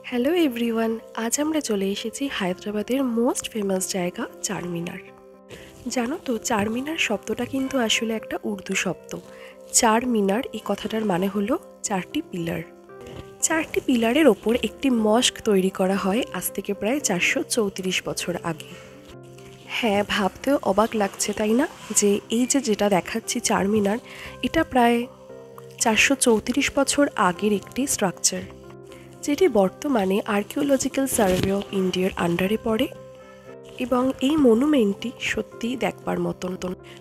Hello everyone, আজ আমরা চলে এসেছি হায়দ্রাবাদের মোস্ট ফেমাস জায়গা চারমিনার। জানো তো, চারমিনার শব্দটা কিন্তু আসলে একটা উর্দু শব্দ। চার মিনার এই কথাটার মানে হলো চারটি পিলার। চারটি পিলারের ওপর একটি মস্ক তৈরি করা হয় আজ থেকে প্রায় 434 বছর আগে। হ্যাঁ, ভাবতেও অবাক লাগছে তাই না, যে এই যেটা দেখাচ্ছি চারমিনার, এটা প্রায় 434 বছর আগের একটি স্ট্রাকচার, যেটি বর্তমানে আর্কিওলজিক্যাল সার্ভে অফ ইন্ডিয়ার আন্ডারে পড়ে। এবং এই মনুমেন্টটি সত্যিই দেখবার মতন।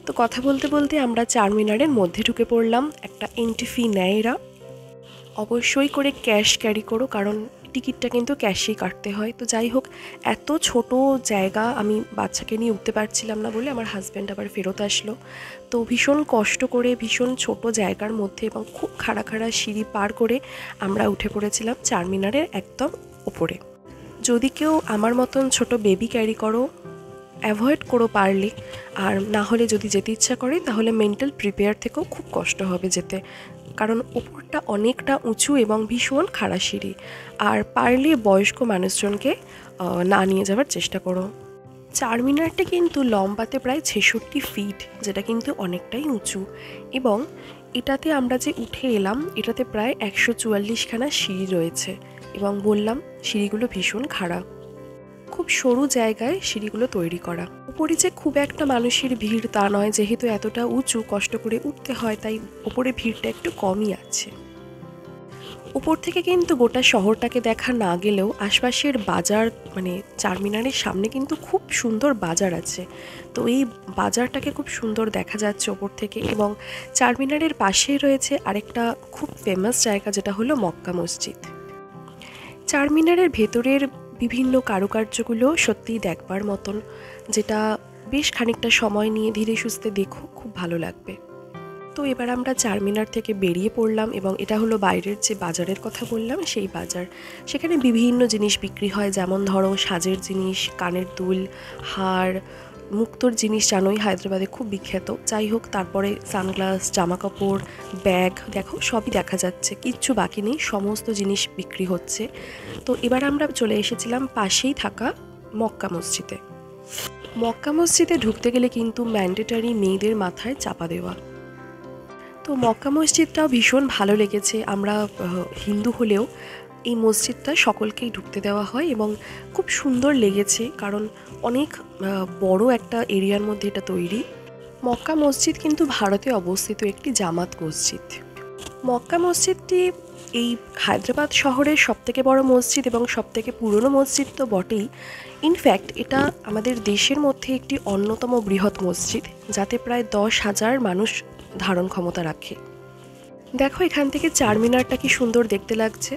তো কথা বলতে বলতে আমরা চারমিনারের মধ্যে ঢুকে পড়লাম। একটা এন্ট্রি ফি নেয় এরা। অবশ্যই করে ক্যাশ ক্যারি করো, কারণ টিকিটটা কিন্তু ক্যাশেই কাটতে হয়। তো যাই হোক, এত ছোট জায়গা, আমি বাচ্চাকে নিয়ে উঠতে পারছিলাম না বলে আমার হাজব্যান্ড আবার ফেরত আসলো। তো ভীষণ কষ্ট করে, ভীষণ ছোট জায়গার মধ্যে এবং খুব খাড়া খাড়া সিঁড়ি পার করে আমরা উঠে পড়েছিলাম চারমিনারের একদম ওপরে। যদি কেউ আমার মতন ছোট বেবি ক্যারি করো, অ্যাভয়েড করো পারলে। আর না হলে যদি যেতে ইচ্ছা করে, তাহলে মেন্টাল প্রিপেয়ার থেকেও খুব কষ্ট হবে যেতে, কারণ ওপরটা অনেকটা উঁচু এবং ভীষণ খাড়া সিঁড়ি। আর পারলে বয়স্ক মানুষজনকে না নিয়ে যাওয়ার চেষ্টা করো। চারমিনারটা কিন্তু লম্বাতে প্রায় 66 ফিট, যেটা কিন্তু অনেকটাই উঁচু। এবং এটাতে আমরা যে উঠে এলাম, এটাতে প্রায় 144খানা সিঁড়ি রয়েছে। এবং বললাম, সিঁড়িগুলো ভীষণ খাড়া, খুব সরু জায়গায় সিঁড়িগুলো তৈরি করা। উপরে যে খুব একটা মানুষের ভিড় তা নয়, যেহেতু এতটা উঁচু কষ্ট করে উঠতে হয়, তাই উপরে ভিড়টা একটু কমই আছে। উপর থেকে কিন্তু গোটা শহরটাকে দেখা না গেলেও আশপাশের বাজার, মানে চারমিনারের সামনে কিন্তু খুব সুন্দর বাজার আছে। তো এই বাজারটাকে খুব সুন্দর দেখা যাচ্ছে ওপর থেকে। এবং চারমিনারের পাশেই রয়েছে আরেকটা খুব ফেমাস জায়গা, যেটা হলো মক্কা মসজিদ। চারমিনারের ভেতরের বিভিন্ন কারুকার্যগুলো সত্যিই দেখবার মতন, যেটা বেশ খানিকটা সময় নিয়ে ধীরে সুস্থে দেখো, খুব ভালো লাগবে। তো এবার আমরা চারমিনার থেকে বেরিয়ে পড়লাম, এবং এটা হলো বাইরের যে বাজারের কথা বললাম সেই বাজার। সেখানে বিভিন্ন জিনিস বিক্রি হয়, যেমন ধরো সাজের জিনিস, কানের দুল, হার, মুক্তোর জিনিস জানোই হায়দ্রাবাদে খুব বিখ্যাত। যাই হোক, তারপরে সানগ্লাস, জামাকাপড়, ব্যাগ, দেখো সবই দেখা যাচ্ছে, কিচ্ছু বাকি নেই, সমস্ত জিনিস বিক্রি হচ্ছে। তো এবার আমরা চলে এসেছিলাম পাশেই থাকা মক্কা মসজিদে। মক্কা মসজিদে ঢুকতে গেলে কিন্তু ম্যান্ডেটারি মেয়েদের মাথায় চাপা দেওয়া। তো মক্কা মসজিদটাও ভীষণ ভালো লেগেছে। আমরা হিন্দু হলেও এই মসজিদটা সকলকেই ঢুকতে দেওয়া হয়, এবং খুব সুন্দর লেগেছে, কারণ অনেক বড় একটা এরিয়ার মধ্যে এটা তৈরি। মক্কা মসজিদ কিন্তু ভারতে অবস্থিত একটি জামাত মসজিদ। মক্কা মসজিদটি এই হায়দ্রাবাদ শহরের সবথেকে বড় মসজিদ এবং সবথেকে পুরনো মসজিদ তো বটেই। ইনফ্যাক্ট এটা আমাদের দেশের মধ্যে একটি অন্যতম বৃহৎ মসজিদ, যাতে প্রায় 10,000 মানুষ ধারণ ক্ষমতা রাখে। দেখো এখান থেকে চারমিনারটা কি সুন্দর দেখতে লাগছে।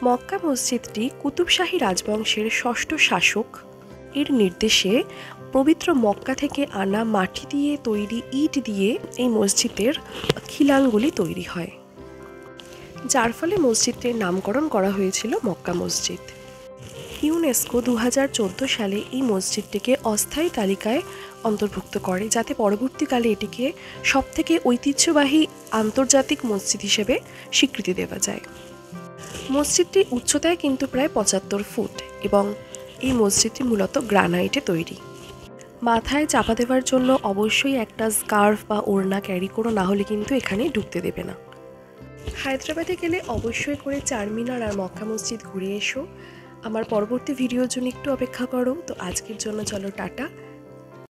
মক্কা মসজিদটি কুতুব শাহী রাজবংশের ষষ্ঠ শাসক এর নির্দেশে পবিত্র মক্কা থেকে আনা মাটি দিয়ে তৈরি ইট দিয়ে এই মসজিদের খিলানগুলি তৈরি হয়, যার ফলে মসজিদটির নামকরণ করা হয়েছিল মক্কা মসজিদ। ইউনেস্কো 2014 সালে এই মসজিদটিকে অস্থায়ী তালিকায় অন্তর্ভুক্ত করে, যাতে পরবর্তীকালে এটিকে সবথেকে ঐতিহ্যবাহী আন্তর্জাতিক মসজিদ হিসেবে স্বীকৃতি দেওয়া যায়। মসজিদটির উচ্চতায় কিন্তু প্রায় 75 ফুট, এবং এই মসজিদটি মূলত গ্রানাইটে তৈরি। মাথায় চাপা দেওয়ার জন্য অবশ্যই একটা স্কার্ফ বা ওড়না ক্যারি করো, না হলে কিন্তু এখানে ঢুকতে দেবে না। হায়দ্রাবাদে গেলে অবশ্যই করে চারমিনার আর মক্কা মসজিদ ঘুরে এসো। আমার পরবর্তী ভিডিওর জন্য একটু অপেক্ষা করো। তো আজকের জন্য চলো টাটা।